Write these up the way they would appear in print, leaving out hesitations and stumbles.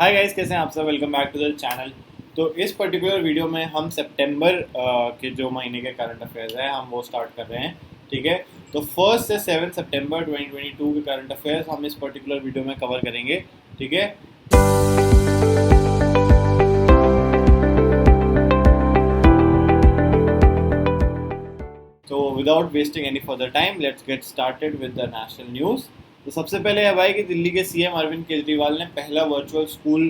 Hi guys, कैसे हैं आप सब। Welcome back to the channel. तो इस पर्टिकुलर वीडियो में हम सितंबर के जो महीने के करंट अफेयर्स हैं हम वो स्टार्ट कर रहे हैं। ठीक है। तो 1 से 7 सितंबर 2022 के करंट अफेयर्स हम इस पर्टिकुलर वीडियो में कवर करेंगे। ठीक है। तो without wasting any further time let's get started with the national news. तो सबसे पहले है भाई कि दिल्ली के सीएम अरविंद केजरीवाल ने पहला वर्चुअल स्कूल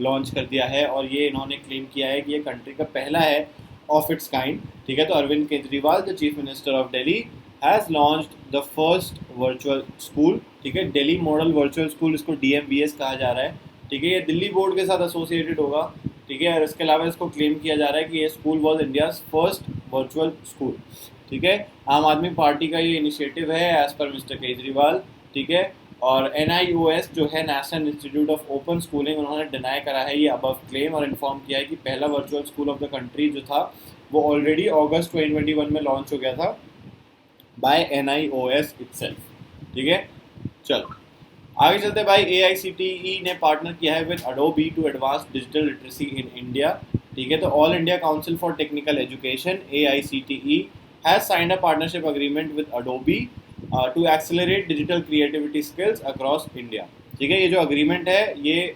लॉन्च कर दिया है और ये इन्होंने क्लेम किया है कि ये कंट्री का पहला है ऑफ इट्स काइंड। ठीक है। तो Arvind Kejriwal the chief minister of Delhi has launched the first virtual school. ठीक है। दिल्ली मॉडल वर्चुअल स्कूल, इसको डीएमवीएस कहा जा रहा है। ठीक है। ये दिल्ली बोर्ड के साथ एसोसिएटेड होगा। ठीक है। और इसके अलावा इसको क्लेम किया जा रहा है कि ये school was India's first virtual school. ठीक है। आम आदमी पार्टी का ये इनिशिएटिव है एज पर मिस्टर केजरीवाल। ठीक है। और NIOS जो है national institute of open schooling, उन्होंने डिनाई करा है ये अबव क्लेम और इन्फॉर्म किया है कि पहला virtual school of the country जो था वो ऑलरेडी अगस्त 2021 में लॉन्च हो गया था बाय NIOS इटसेल्फ। ठीक है। चलो आगे चलते भाई। AICTE ने पार्टनर किया है with Adobe to advance digital literacy in India. ठीक है। तो All India Council for Technical Education AICTE has signed a partnership agreement with Adobe to accelerate digital creativity skills across India. ठीक है। ये जो अग्रीमेंट है ये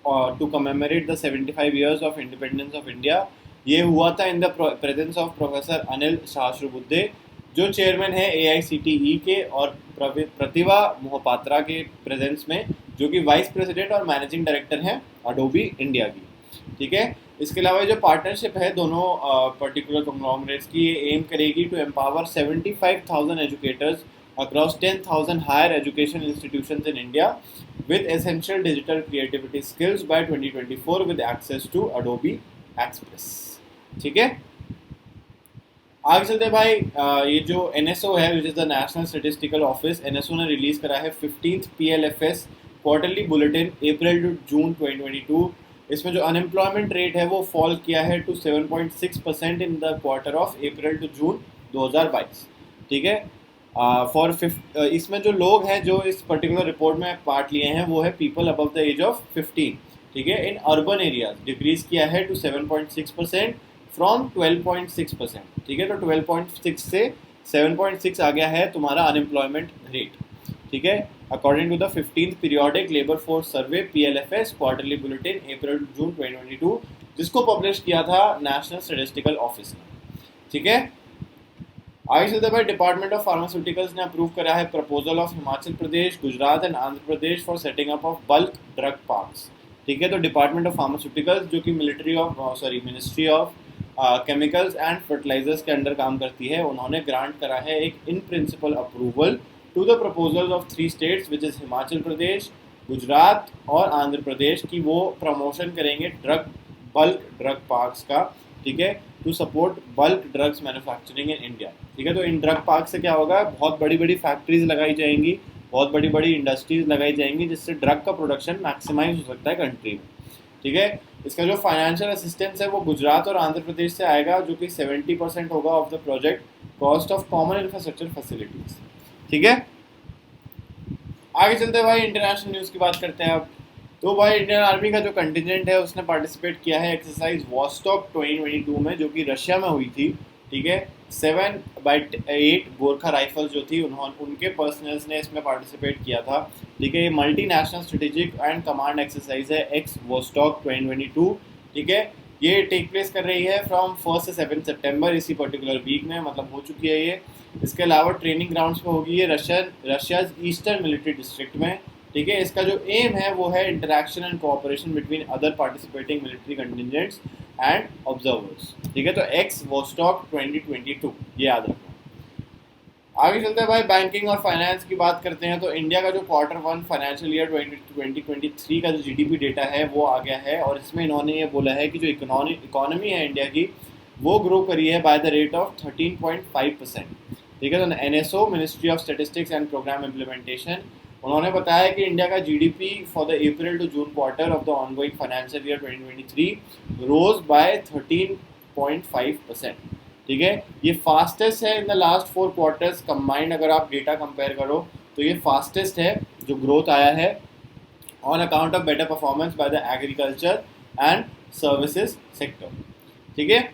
to commemorate the 75 years of independence of India, ये हुआ था in the presence of professor Anil Sahasrabudhe जो चेयरमैन है AICTE के, और प्रतिभा मोहपात्रा के प्रेजेंस में जो कि वाइस प्रेसिडेंट और मैनेजिंग डायरेक्टर हैं अडोबी इंडिया की। ठीक है। इसके अलावा जो पार्टनरशिप है दोनों पर्टिकुलर कंग्लोमरेट्स की, ये एम करेगी to empower 75,000 educators across 10,000 higher education institutions in India with essential digital creativity skills by 2024 with access to Adobe Express। ठीक है। आगे चलते भाई। ये जो NSO है which is the National Statistical Office, NSO ने रिलीज करा है 15th PLFS quarterly bulletin April to June 2022। इसमें जो अनएम्प्लॉयमेंट रेट है वो फॉल किया है to 7.6% in the quarter of April to June 2022। ठीक है। इसमें जो लोग हैं जो इस पर्टिकुलर रिपोर्ट में पार्ट लिए हैं वो है people above the age of 15। ठीक है। इन अर्बन एरियाज डिक्रीज किया है टू 7.6% फ्रॉम 12.6%। ठीक है। तो 12.6 से 7.6 आ गया है तुम्हारा अनएम्प्लॉयमेंट रेट। ठीक है। According to the 15th periodic labour force survey PLFS quarterly bulletin April June 2022 जिसको पब्लिश किया था नेशनल स्टेटिस्टिकल ऑफिस ने। ठीक है। आगे चलते भाई। डिपार्टमेंट ऑफ फार्मास्यूटिकल्स ने अप्रूव करा है proposal of Himachal Pradesh, Gujarat and Andhra Pradesh for setting up of bulk drug parks. ठीक है। तो डिपार्टमेंट ऑफ फार्मास्यूटिकल्स जो कि ministry of chemicals and fertilisers के अंडर काम करती है, उन्होंने ग्रांट करा है एक in principle approval to the proposal of 3 states which is Himachal Pradesh, Gujarat और आंध्र प्रदेश की वो प्रमोशन करेंगे बल्क ड्रग पार्क्स का। ठीक है। To support bulk drugs manufacturing in India. ठीक है। तो इन ड्रग पार्क से क्या होगा, बहुत बड़ी बड़ी फैक्ट्रीज लगाई जाएंगी, बहुत बड़ी बड़ी इंडस्ट्रीज लगाई जाएंगी जिससे ड्रग का प्रोडक्शन मैक्सिमाइज हो सकता है कंट्री में। ठीक है। इसका जो फाइनेंशियल असिस्टेंस है वो गुजरात और आंध्र प्रदेश से आएगा जो कि 70% होगा of the project cost of common infrastructure facilities. ठीक है। आगे चलते भाई इंटरनेशनल न्यूज़ की बात करते हैं अब। तो भाई इंडियन आर्मी का जो कंटिजेंट है उसने पार्टिसिपेट किया है एक्सरसाइज वॉस्टॉक 2022 में जो कि रशिया में हुई थी। ठीक है। 7/8 गोरखा राइफल्स जो थी उनके पर्सनल्स ने इसमें पार्टिसिपेट किया था। ठीक है। ये multi national strategic and command exercise है एक्स वॉस्टॉक 2022। ठीक है। ये टेक प्लेस कर रही है फ्रॉम 1 से 7 सितंबर, इसी पर्टिकुलर वीक में, मतलब हो चुकी है ये। इसके अलावा ट्रेनिंग ग्राउंड्स पे होगी ये रशियाज ईस्टर्न मिलिट्री डिस्ट्रिक्ट में। ठीक है। इसका जो एम है वो है interaction and cooperation between other participating military contingents and observers. ठीक है। तो एक्स वॉस्टॉक 2022 ये याद रखना। आगे चलते हैं भाई बैंकिंग और फाइनेंस की बात करते हैं। तो इंडिया का जो Q1 फाइनेंशियल ईयर 2023 का जो GDP डेटा है वो आ गया है और इसमें इन्होंने ये बोला है कि जो इकोनॉमी है इंडिया की वो ग्रो करी है बाय द रेट ऑफ 13.5%। ठीक है। तो NSO Ministry of Statistics and Programme Implementation, उन्होंने बताया कि इंडिया का GDP for the April to June quarter of the ongoing financial year 2023 rose by 13.5%। ठीक है। ये फास्टेस्ट है in the last 4 quarters combined. अगर आप डेटा कंपेयर करो तो ये फास्टेस्ट है जो ग्रोथ आया है on account of better performance by the agriculture and services sector. ठीक है,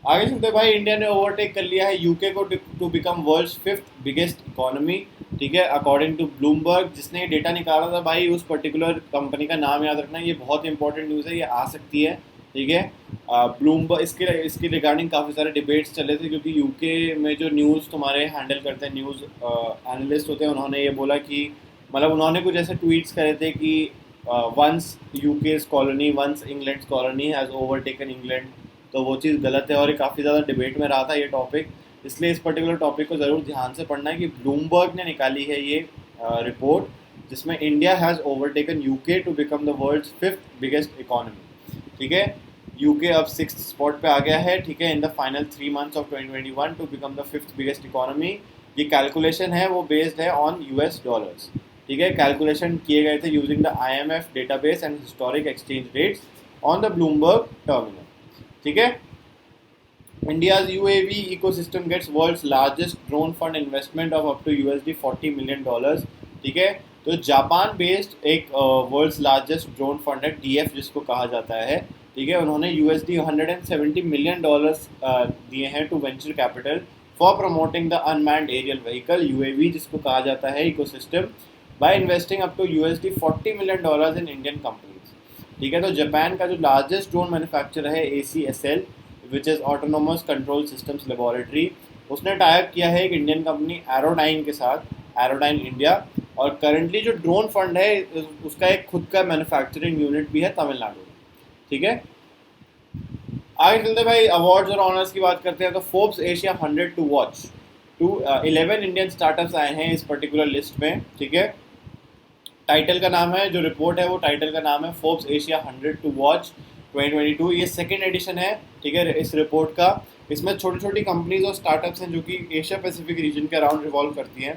आगे चलते भाई, इंडिया ने ओवरटेक कर लिया है यूके को to become world's fifth biggest economy. ठीक है, अकॉर्डिंग टू ब्लूमबर्ग, जिसने डेटा निकाला था भाई, उस पर्टिकुलर कंपनी का नाम याद रखना, ये बहुत इंपॉर्टेंट न्यूज़ है, ये आ सकती है। ठीक है, ब्लूमबर्ग, इसके रिगार्डिंग काफ़ी सारे डिबेट्स चले थे, क्योंकि यूके में जो न्यूज़ तुम्हारे हैंडल करते हैं, न्यूज़ एनालिस्ट होते हैं, उन्होंने ये बोला कि मतलब उन्होंने कुछ ऐसे ट्वीट्स करे थे कि once UK's colony, once England colony has overtaken England, तो वो चीज़ गलत है और ये काफ़ी ज़्यादा डिबेट में रहा था ये टॉपिक। इसलिए इस पर्टिकुलर टॉपिक को ज़रूर ध्यान से पढ़ना है कि ब्लूमबर्ग ने निकाली है ये रिपोर्ट, जिसमें India has overtaken UK to become the world's fifth biggest economy. ठीक है, यूके अब 6th स्पॉट पे आ गया है। ठीक है, in the final 3 months of 2021 to become the fifth biggest economy. ये कैलकुलेशन है वो बेस्ड है ऑन यूएस डॉलर्स। ठीक है, कैलकुलेशन किए गए थे using the IMF database and historic exchange rates on the Bloomberg terminal. ठीक है, India's UAV ecosystem gets world's largest drone fund investment of up to $40 million। ठीक है, तो जापान बेस्ड एक वर्ल्ड्स लार्जेस्ट ड्रोन फंड है, DF जिसको कहा जाता है। ठीक है, उन्होंने $170 million दिए हैं to venture capital for promoting the unmanned aerial vehicle UAV, जिसको कहा जाता है ecosystem, by investing up to $40 million in Indian companies. ठीक है, तो जापान का जो लार्जेस्ट ड्रोन मैन्युफैक्चरर है ACSL, which is Autonomous Control Systems Laboratory, उसने टाइप किया है एक इंडियन कंपनी एरोडाइन के साथ, एरोडाइन इंडिया, और करंटली जो ड्रोन फंड है उसका एक खुद का मैन्युफैक्चरिंग यूनिट भी है तमिलनाडु में। ठीक है, आगे चलते भाई अवार्ड्स और ऑनर्स की बात करते हैं। तो Forbes Asia 100 to watch, 11 Indian startups आए हैं इस पर्टिकुलर लिस्ट में। ठीक है, टाइटल का नाम है, जो रिपोर्ट है वो टाइटल का नाम है फोर्ब्स एशिया 100 टू वॉच 2022। ये सेकेंड एडिशन है। ठीक है, इस रिपोर्ट का, इसमें छोटी छोटी कंपनीज और स्टार्टअप्स हैं जो कि एशिया पैसिफिक रीजन के अराउंड रिवॉल्व करती हैं।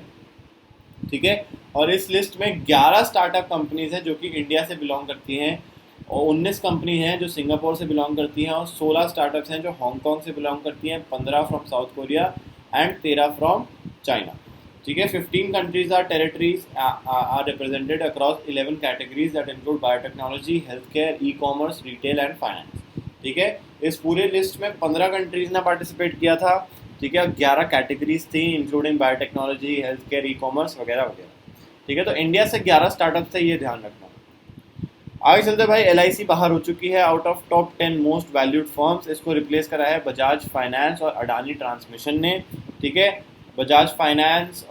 ठीक है, और इस लिस्ट में 11 स्टार्टअप कंपनीज हैं जो कि इंडिया से बिलोंग करती हैं, और 19 कंपनी हैं जो सिंगापुर से बिलोंग करती हैं, और 16 स्टार्टअप्स हैं जो हांगकॉन्ग से बिलोंग करती हैं, 15 from south Korea and 13 from China. ठीक है, 15 countries or territories are represented across 11 categories that include biotechnology, healthcare, e-commerce, retail and finance। ठीक है, इस पूरे लिस्ट में 15 कंट्रीज ने पार्टिसिपेट किया था। ठीक है, 11 कैटेगरीज थी including biotechnology, health care, e commerce वगैरह वगैरह। ठीक है, तो इंडिया से 11 स्टार्टअप थे, ये ध्यान रखना। आगे चलते भाई, LIC बाहर हो चुकी है out of top 10 most valued firms. इसको रिप्लेस करा है बजाज फाइनेंस और अडानी ट्रांसमिशन ने। ठीक है, बजाज फाइनेंस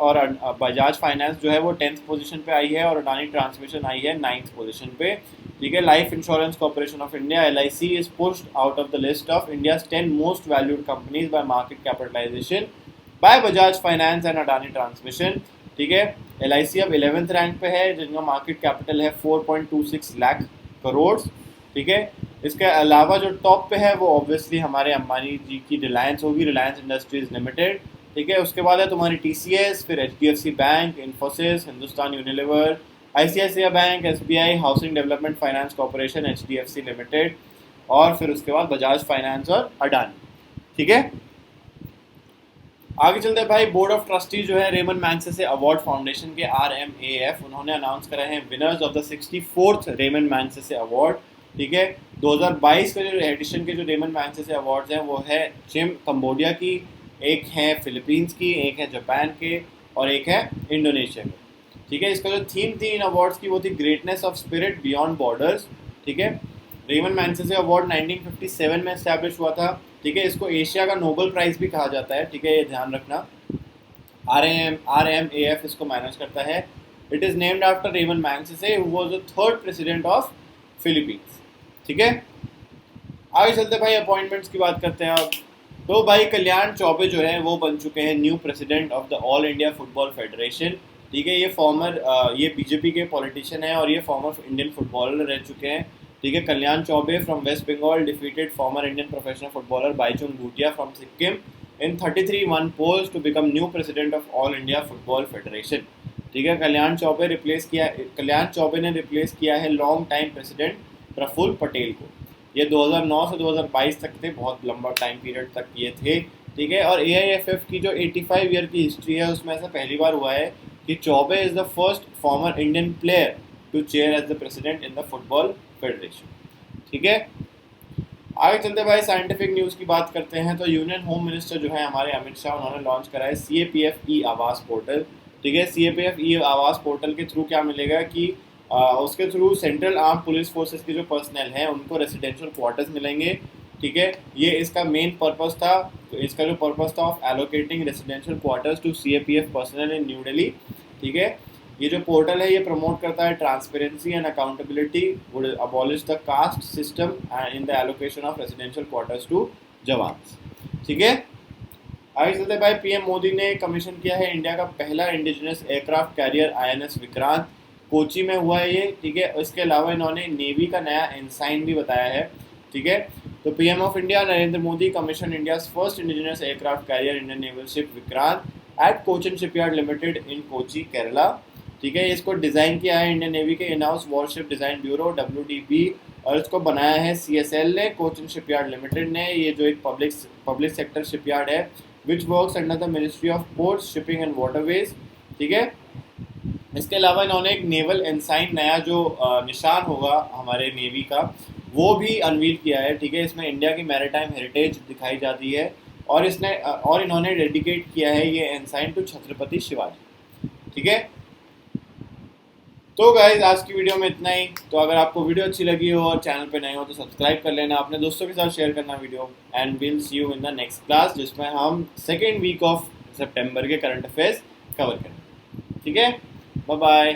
जो है वो 10th पोजीशन पे आई है, और अडानी ट्रांसमिशन आई है 9th पोजीशन पे। ठीक है, Life Insurance Corporation of India LIC is pushed out of the list of India's 10 most valued companies by market capitalisation by Bajaj Finance and Adani Transmission. ठीक है, LIC अब 11th रैंक पे है, जिनका मार्केट कैपिटल है 4.26 लाख करोड़। ठीक है, इसके अलावा जो टॉप पे है वो ऑब्वियसली हमारे अंबानी जी की रिलायंस होगी, रिलायंस इंडस्ट्रीज लिमिटेड। ठीक है, उसके बाद है तुम्हारी TCS, फिर HDFC bank, Infosys, Hindustan Unilever, ICICI bank, SBI, housing development finance corporation, HDFC limited, और फिर उसके बाद बजाज फाइनेंस और अडानी। ठीक है, आगे चलते हैं भाई, बोर्ड ऑफ ट्रस्टी जो है रेमन मैग्सेसे अवार्ड फाउंडेशन के RMAF, उन्होंने अनाउंस करा है winners of the 64th Ramon Magsaysay Award. ठीक है, 2022 के जो एडिशन के जो रेमन मैग्सेसे अवार्ड्स हैं वो है जिम कंबोडिया की, एक है फिलीपींस की, एक है जापान के, और एक है इंडोनेशिया में। ठीक है, इसका जो थीम थी इन अवार्ड्स की वो थी greatness of spirit beyond borders. ठीक है, रेमन मैग्सेसे अवार्ड 1957 में एस्टैब्लिश हुआ था। ठीक है, इसको एशिया का नोबेल प्राइज भी कहा जाता है। ठीक है, ये ध्यान रखना, RMAF इसको मैनेज करता है। It is named after Ramon Magsaysay who was the 3rd president of Philippines. ठीक है, आगे चलते भाई अपॉइंटमेंट्स की बात करते हैं अब। तो भाई कल्याण चौबे जो है वो बन चुके हैं new president of the all India football federation. ठीक है, ये बीजेपी के पॉलिटिशियन है और ये फॉर्मर इंडियन फुटबॉलर रह चुके हैं। ठीक है, Kalyan Chaubey from West Bengal defeated former Indian professional footballer Bhaichung Bhutia from Sikkim in 33-1 polls to become new president of all India football federation. ठीक है, कल्याण चौबे ने रिप्लेस किया है long time president Praful Patel को। ये 2009 से 2022 तक थे, बहुत लंबा टाइम पीरियड तक ये थे। ठीक है, और AIFF की जो 85 ईयर की हिस्ट्री है उसमें ऐसा पहली बार हुआ है कि Chaubey is the first former Indian player to chair as the president in the football federation. ठीक है, आगे चलते भाई साइंटिफिक न्यूज़ की बात करते हैं। तो यूनियन होम मिनिस्टर जो है हमारे अमित शाह, उन्होंने लॉन्च करा है CAPF ई आवास पोर्टल। ठीक है, CAPF ई आवास पोर्टल के थ्रू क्या मिलेगा कि उसके through central arm police forces के जो पर्सनल हैं उनको रेसिडेंशियल क्वार्टर्स मिलेंगे। ठीक है, ये इसका मेन पर्पस था, तो इसका जो पर्पस था of allocating residential quarters to CAPF personnel in New Delhi. ठीक है, ये जो पोर्टल है ये प्रमोट करता है transparency and accountability, would abolish the caste system in the allocation of residential quarters to jawans. ठीक है, आगे चलते भाई, PM मोदी ने कमीशन किया है इंडिया का पहला indigenous aircraft career INS Vikrant, Kochi में हुआ है ये। ठीक है, इसके अलावा इन्होंने नेवी का नया एनसाइन भी बताया है। ठीक है, तो PM of India Narendra Modi commission India's first indigenous aircraft carrier Indian naval ship Vikrant at Cochin shipyard limited in Kochi Kerala. ठीक है, इसको डिज़ाइन किया है इंडियन नेवी के in house warship design bureau WDB, और इसको बनाया है CSL ने, कोचिन शिपयार्ड लिमिटेड ने। ये जो एक पब्लिक सेक्टर शिपयार्ड है which works under the ministry of ports shipping and waterways. ठीक है, इसके अलावा इन्होंने एक नेवल एनसाइन नया जो निशान होगा हमारे नेवी का वो भी अनवील किया है। ठीक है, इसमें इंडिया की मैरीटाइम हेरिटेज दिखाई जाती है, और इन्होंने डेडिकेट किया है ये एनसाइन टू छत्रपति शिवाजी। ठीक है, तो गाइज आज की वीडियो में इतना ही। तो अगर आपको वीडियो अच्छी लगी हो और चैनल पे नए हो तो सब्सक्राइब कर लेना, अपने दोस्तों के साथ शेयर करना video, and will see you in the next class जिसमें हम सेकेंड वीक ऑफ सितंबर के करंट अफेयर्स कवर करेंगे। ठीक है, बाय बाय।